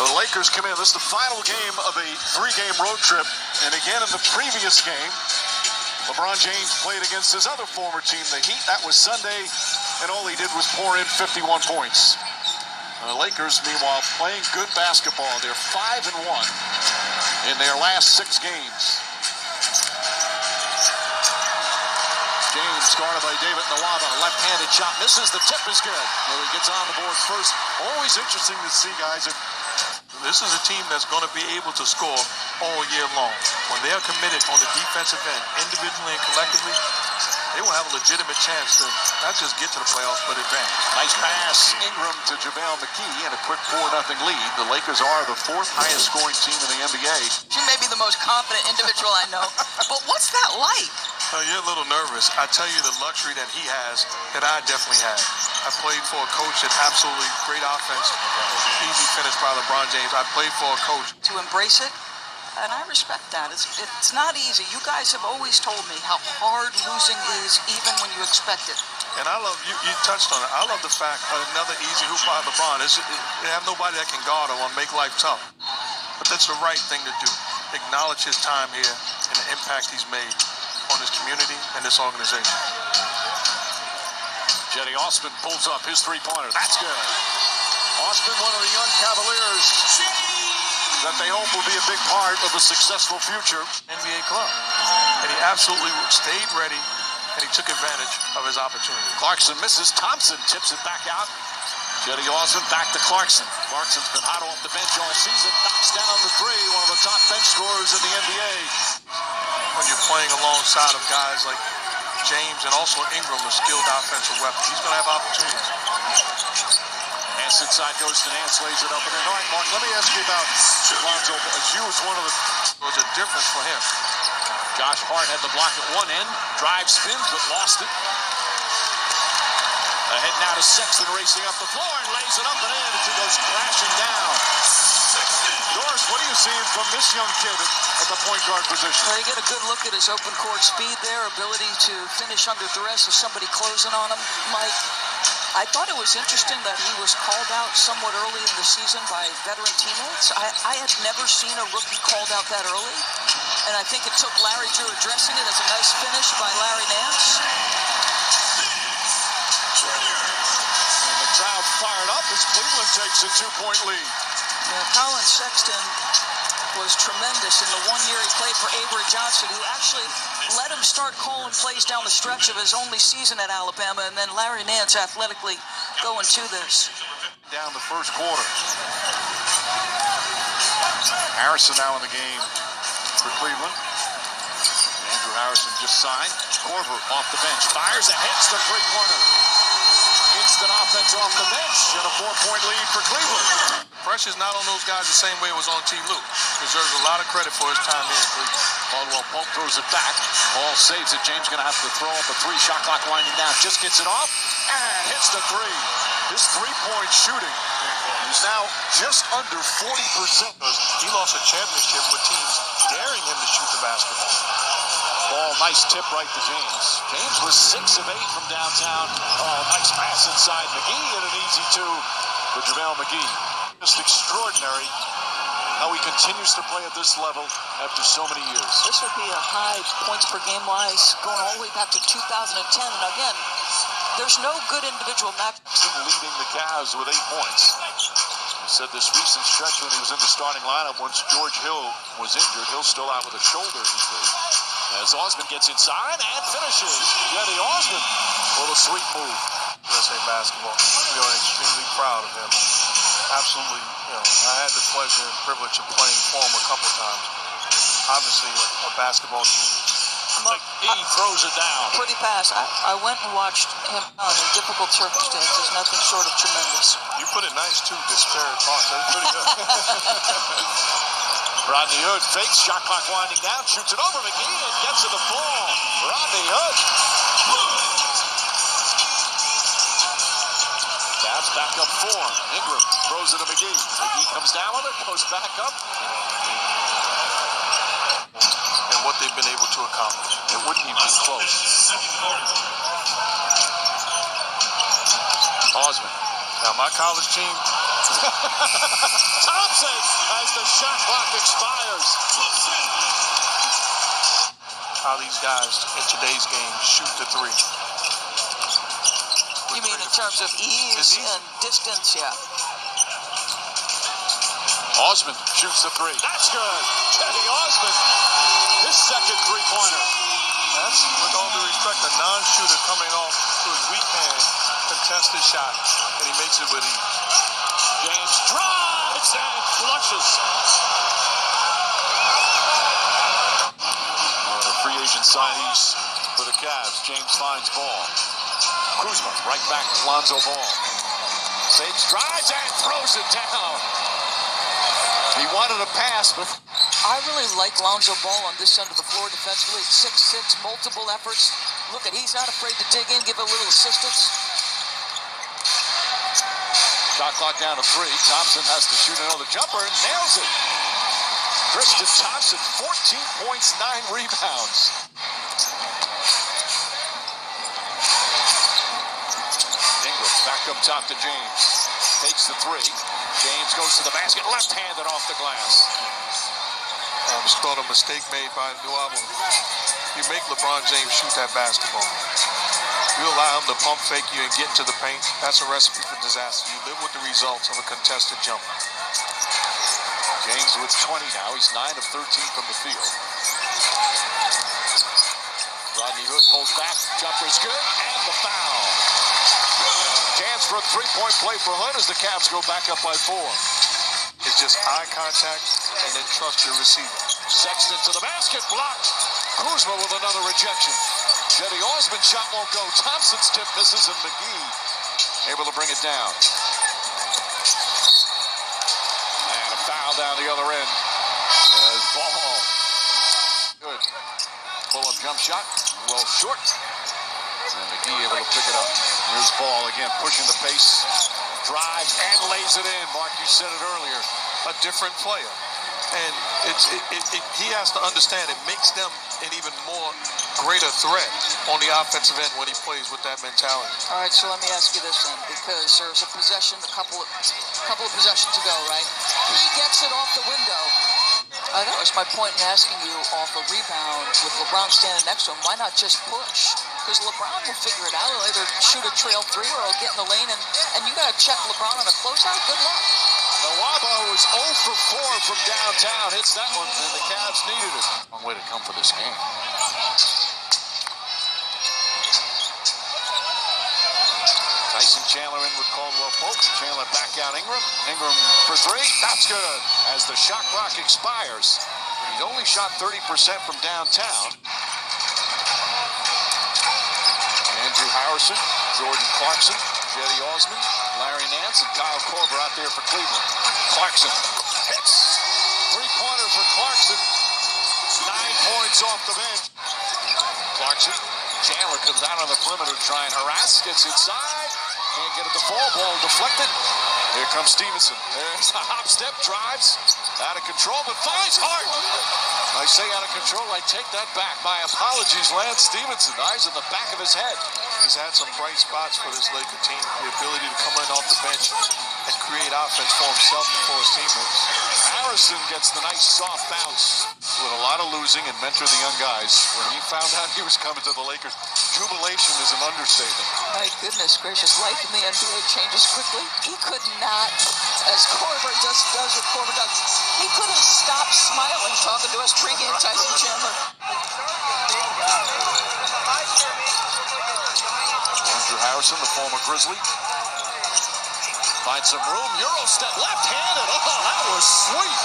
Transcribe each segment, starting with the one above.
The Lakers come in. This is the final game of a 3-game road trip. And again, in the previous game, LeBron James played against his other former team, the Heat. That was Sunday, and all he did was pour in 51 points. The Lakers, meanwhile, playing good basketball. They're 5-1 in their last 6 games. James guarded by David Nwaba. Left-handed shot misses. The tip is good. Well, he gets on the board first. Always interesting to see, guys. This is a team that's going to be able to score all year long. When they're committed on the defensive end, individually and collectively, they will have a legitimate chance to not just get to the playoffs, but advance. Nice pass, Ingram to JaVale McGee, and a quick 4-0 lead. The Lakers are the 4th highest scoring team in the NBA. She may be the most confident individual I know, but what's that like? You're a little nervous. I tell you the luxury that he has that I definitely have. I played for a coach that absolutely great offense, easy finish by LeBron James. I played for a coach. To embrace it, and I respect that. It's not easy. You guys have always told me how hard losing is, even when you expect it. And I love, you touched on it, I love the fact that another easy hoop by LeBron is they have nobody that can guard him or make life tough. But that's the right thing to do. Acknowledge his time here and the impact he's made on this community and this organization. Jetty Osman pulls up his 3-pointer. That's good. Osman, one of the young Cavaliers that they hope will be a big part of a successful future. NBA club. And he absolutely stayed ready, and he took advantage of his opportunity. Clarkson misses. Thompson tips it back out. Jetty Osman back to Clarkson. Clarkson's been hot off the bench all season. Knocks down the 3, one of the top bench scorers in the NBA. When you're playing alongside of guys like James and also Ingram, a skilled offensive weapon, he's going to have opportunities. Pass inside goes to Nance, lays it up and in. All right, Mark, let me ask you about Lonzo. You was one of the... It was a difference for him. Josh Hart had the block at one end. Drive spins, but lost it. Ahead now to Sexton, racing up the floor and lays it up and in as he goes crashing down. Doris, what are you seeing from this young kid at the point guard position? Well, you get a good look at his open court speed there, ability to finish under duress with somebody closing on him. Mike, I thought it was interesting that he was called out somewhat early in the season by veteran teammates. I had never seen a rookie called out that early, and I think it took Larry Drew addressing it as a nice finish by Larry Nance. And the crowd fired up as Cleveland takes a 2-point lead. Colin Sexton was tremendous in the 1 year he played for Avery Johnson, who actually let him start calling plays down the stretch of his only season at Alabama, and then Larry Nance athletically going to this. Down the first quarter. Harrison now in the game for Cleveland. Andrew Harrison just signed. Korver off the bench, fires and hits the 3-pointer. Instant offense off the bench and a 4-point lead for Cleveland. Pressure's not on those guys the same way it was on T. Luke. Deserves a lot of credit for his time here in Cleveland. Caldwell Pope throws it back. Ball saves it. James going to have to throw up a 3. Shot clock winding down. Just gets it off and hits the 3. His 3-point shooting is now just under 40%. He lost a championship with teams daring him to shoot the basketball. Ball, nice tip right to James. James was 6 of 8 from downtown. Oh, nice pass inside McGee and an easy 2 for JaVale McGee. Just extraordinary how he continues to play at this level after so many years. This would be a high points per game wise going all the way back to 2010. And again, there's no good individual match. Leading the Cavs with 8 points. He said this recent stretch when he was in the starting lineup, once George Hill was injured, Hill's still out with a shoulder injury. As Osman gets inside and finishes. Jetty Osman with a sweet move. USA basketball. We are extremely proud of him. Absolutely, I had the pleasure and privilege of playing for him a couple times. Obviously, a basketball genius. He throws it down. Pretty pass. I went and watched him in difficult circumstances. Nothing short of tremendous. You put it nice, too, disparate parts. That's pretty good. Rodney Hood fakes, shot clock winding down, shoots it over McGee and gets to the floor. Rodney Hood. Cavs back up 4. Ingram throws it to McGee. McGee comes down with it, goes back up. And what they've been able to accomplish. It wouldn't even be close. Osman. Now, my college team. Thompson shot clock expires. How these guys in today's game shoot the three. You mean in terms of ease and distance? Yeah. Osman shoots the three. That's good. Teddy Osman, his second three-pointer. That's, with all due respect, a non-shooter coming off to his weak hand, contested shot, and he makes it with ease. James drives and flushes. The free agent signees for the Cavs. James finds ball. Kuzma right back to Lonzo Ball. Sage drives and throws it down. He wanted a pass, but I really like Lonzo Ball on this end of the floor defensively. 6'6", multiple efforts. Look at, he's not afraid to dig in, give a little assistance. shot clock down to 3. Thompson has to shoot another jumper and nails it. Tristan Thompson, 14 points, 9 rebounds. Ingram back up top to James. Takes the 3. James goes to the basket, left-handed off the glass. I just thought a mistake made by Nuavo. You make LeBron James shoot that basketball. You allow him to pump fake you and get into the paint, that's a recipe for disaster. You live with the results of a contested jumper. James with 20 now. He's 9 of 13 from the field. Rodney Hood pulls back. Jumper's good. And the foul. Chance for a three-point play for Hood as the Cavs go back up by 4. It's just eye contact and then trust your receiver. Sexton to the basket. Blocked. Kuzma with another rejection. Cedi Osman shot won't go. Thompson's tip misses and McGee able to bring it down. And a foul down the other end. As Ball. Good. Pull-up jump shot. Well short. And McGee able to pick it up. Here's Ball again pushing the pace. Drives and lays it in. Mark, you said it earlier. A different player. And he has to understand it makes them an even more greater threat on the offensive end when he plays with that mentality. All right, so let me ask you this then, because there's a possession, a couple of possessions ago, right? He gets it off the window. That was my point in asking you off a rebound with LeBron standing next to him. Why not just push? Because LeBron will figure it out. He'll either shoot a trail 3 or he'll get in the lane, and you got to check LeBron on a closeout. Good luck. Nawabo was 0 for 4 from downtown. Hits that one, and the Cavs needed it. Long way to come for this game. Tyson Chandler in with Caldwell Pope. Chandler back out Ingram. Ingram for 3. That's good. As the shot clock expires, he's only shot 30% from downtown. Andrew Harrison, Jordan Clarkson, Cedi Osman, Larry Nance, and Kyle Korver out there for Cleveland. Clarkson hits. 3-pointer for Clarkson. 9 points off the bench. Clarkson. Chandler comes out on the perimeter to try and harass. Gets inside. Can't get it to fall. Ball deflected. Here comes Stevenson. There's a hop step. Drives. Out of control, but finds Hart. I say out of control, I take that back. My apologies, Lance Stevenson. Eyes in the back of his head. He's had some bright spots for this Laker team. The ability to come in off the bench and create offense for himself and for his teammates. Harrison gets the nice soft bounce with a lot of losing and mentor the young guys. When he found out he was coming to the Lakers, jubilation is an understatement. My goodness gracious, life in the NBA changes quickly. He could not, as Korver does what Korver does, he couldn't stop smiling talking to us pregame, Tyson Chandler. Andrew Harrison, the former Grizzly. Finds some room. Euro step left-handed. Oh, that was sweet.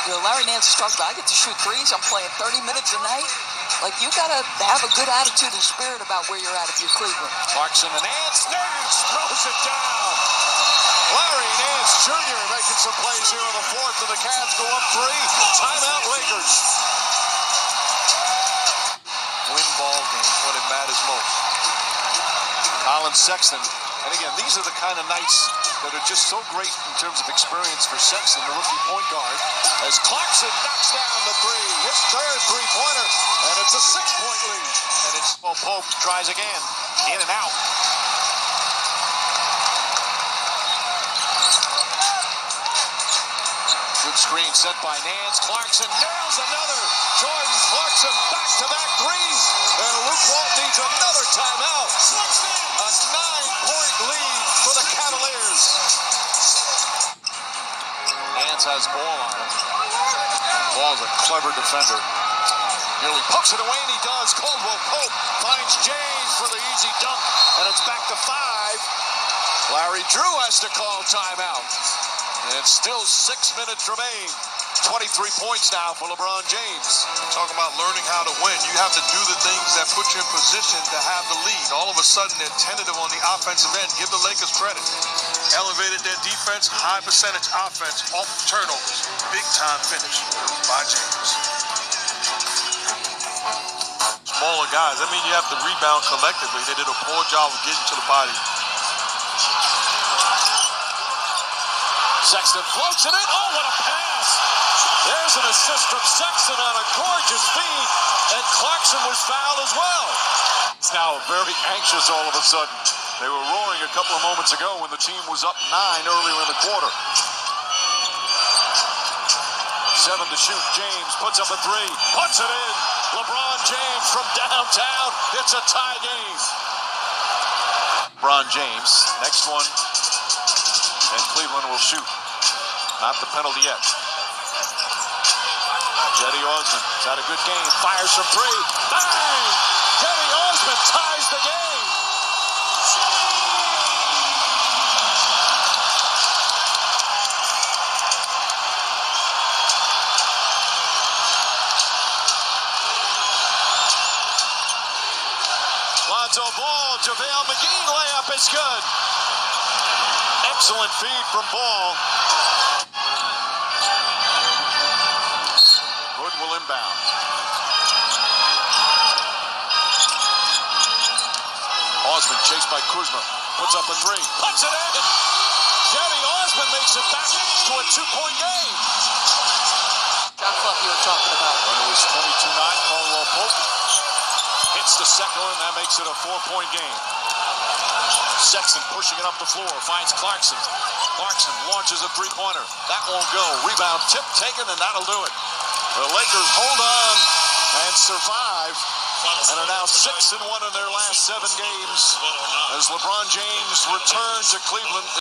You know, Larry Nance is talking about, I get to shoot threes. I'm playing 30 minutes a night. Like, you got to have a good attitude and spirit about where you're at if you're Cleveland. Clarkson and Nance. Nance throws it down. Larry Nance Jr. making some plays here in the 4th, and the Cavs go up 3. Timeout Lakers. Win ball games when it matters most. Colin Sexton. And again, these are the kind of nights that are just so great in terms of experience for Sexton, the rookie point guard, as Clarkson knocks down the 3. His third three-pointer, and it's a 6-point lead. And it's Pope tries again. In and out. screen set by Nance. Clarkson nails another. Jordan Clarkson back-to-back threes. And Luke Walton needs another timeout. A 9-point lead for the Cavaliers. Nance has ball on him. Ball's a clever defender. Nearly pokes it away, and he does. Caldwell Pope finds James for the easy dunk, and it's back to 5. Larry Drew has to call timeout. And still 6 minutes remain. 23 points now for LeBron James. Talking about learning how to win. You have to do the things that put you in position to have the lead. All of a sudden, they're tentative on the offensive end. Give the Lakers credit. Elevated their defense, high percentage offense, off turnovers. Big time finish by James. Smaller guys. I mean, you have to rebound collectively. They did a poor job of getting to the body. Sexton floats it in. Oh, what a pass! There's an assist from Sexton on a gorgeous feed, and Clarkson was fouled as well. It's now very anxious all of a sudden. They were roaring a couple of moments ago when the team was up 9 earlier in the quarter. 7 to shoot. James puts up a 3, puts it in. LeBron James from downtown. It's a tie game. LeBron James, next one, and Cleveland will shoot. Not the penalty yet. Cedi Osman has had a good game. Fires from 3. Bang! Cedi Osman ties the game. Lonzo Ball, JaVale McGee layup is good. Excellent feed from Ball. Hood will inbound. Osman chased by Kuzma. Puts up a 3. Puts it in. Cedi Osman makes it back to a 2-point game. Shot clock you were talking about. When it was 22-9, Caldwell Pope hits the second one. That makes it a 4-point game. Sexton pushing it up the floor, finds Clarkson. Clarkson launches a 3-pointer. That won't go. Rebound tip taken, and that'll do it. The Lakers hold on and survive, and are now 6-1 in their last 7 games as LeBron James returns to Cleveland.